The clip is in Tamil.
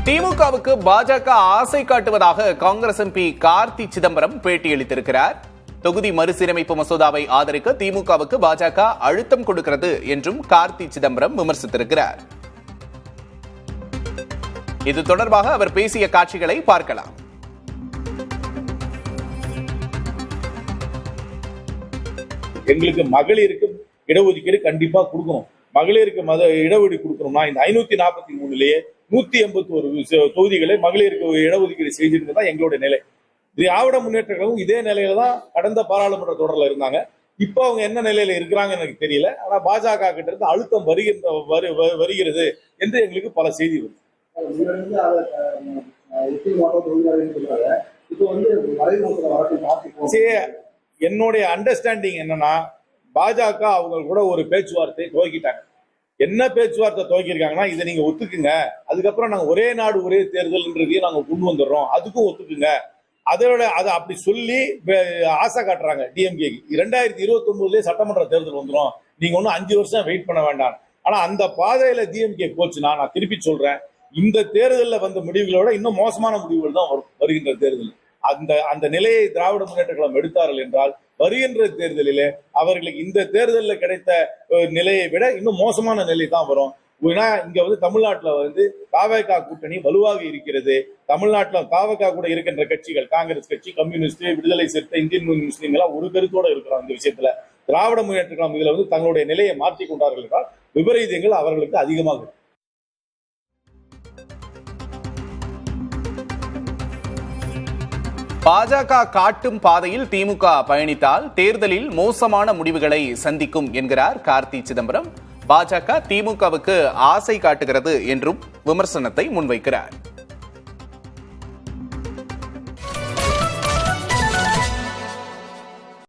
திமுகவுக்கு பாஜக ஆசை காட்டுவதாக காங்கிரஸ் எம்பி கார்த்தி சிதம்பரம் பேட்டியளித்திருக்கிறார். தொகுதி மறுசீரமைப்பு மசோதாவை ஆதரிக்க திமுகவுக்கு பாஜக அழுத்தம் கொடுக்கிறது என்றும் கார்த்தி சிதம்பரம் விமர்சித்திருக்கிறார். இது தொடர்பாக அவர் பேசிய காட்சிகளை பார்க்கலாம். எங்களுக்கு மகளிருக்கு இடஒதுக்கீடு கண்டிப்பா கொடுக்கணும். மகளிருக்கு இடஒதுக்கீடு கொடுக்கணும்னா இந்த 543லயே 181 தொகுதிகளை மகளிருக்கு இடஒதுக்கீடு செய்திருந்தது தான் எங்களுடைய நிலை. திராவிட முன்னேற்ற கழகம் இதே நிலையில தான் கடந்த பாராளுமன்ற தொடர்ல இருந்தாங்க. இப்ப அவங்க என்ன நிலையில இருக்கிறாங்கன்னு எனக்கு தெரியல. ஆனா பாஜக கிட்ட இருந்து அழுத்தம் வருகிறது என்று எங்களுக்கு பல செய்தி வருது. என்னுடைய அண்டர்ஸ்டாண்டிங் என்னன்னா, பாஜக அவங்க கூட ஒரு பேச்சுவார்த்தை துவக்கிட்டாங்க. என்ன பேச்சுவார்த்தை துவக்கிருக்காங்கன்னா, இதை நீங்க ஒத்துக்குங்க, அதுக்கப்புறம் நாங்க ஒரே நாடு ஒரே தேர்தல்ன்றதையும் நாங்க கொண்டு வந்துடுறோம், அதுக்கும் ஒத்துக்குங்க. அதோட அதை அப்படி சொல்லி ஆசை காட்டுறாங்க டிஎம்கே. 2029 சட்டமன்ற தேர்தல் வந்துடும், நீங்க ஒன்னும் 5 வருஷம் வெயிட் பண்ண வேண்டாம். ஆனா அந்த பாதையில டிஎம்கே போச்சுன்னா, நான் திருப்பி சொல்றேன், இந்த தேர்தலில் வந்த முடிவுகளோட இன்னும் மோசமான முடிவுகள் தான் வருகின்ற தேர்தல். அந்த நிலையை திராவிட முன்னேற்ற கழகம் எடுத்தார்கள் என்றால் வருகின்ற தேர்தலிலே அவர்களுக்கு இந்த தேர்தலில் கிடைத்த நிலையை விட இன்னும் மோசமான நிலை தான் வரும். இங்க தமிழ்நாட்டில் தாவேகா கூட்டணி வலுவாக இருக்கிறது. தமிழ்நாட்டில் தாவேகா கூட இருக்கின்ற கட்சிகள், காங்கிரஸ் கட்சி, கம்யூனிஸ்ட், விடுதலை சிறுத்தை, இந்தியன் முஸ்லீம்களா ஒரு கருத்தோட இருக்கிறோம். இந்த விஷயத்துல திராவிட முன்னேற்ற கழகம் இதுல தங்களுடைய நிலையை மாற்றிக் கொண்டார்கள் என்றால் விபரீதங்கள் அவர்களுக்கு அதிகமாக. பாஜக காட்டும் பாதையில் திமுக பயணித்தால் தேர்தலில் மோசமான முடிவுகளை சந்திக்கும் என்கிறார் கார்த்தி சிதம்பரம். பாஜக திமுகவுக்கு ஆசை காட்டுகிறது என்றும் விமர்சனத்தை முன்வைக்கிறார்.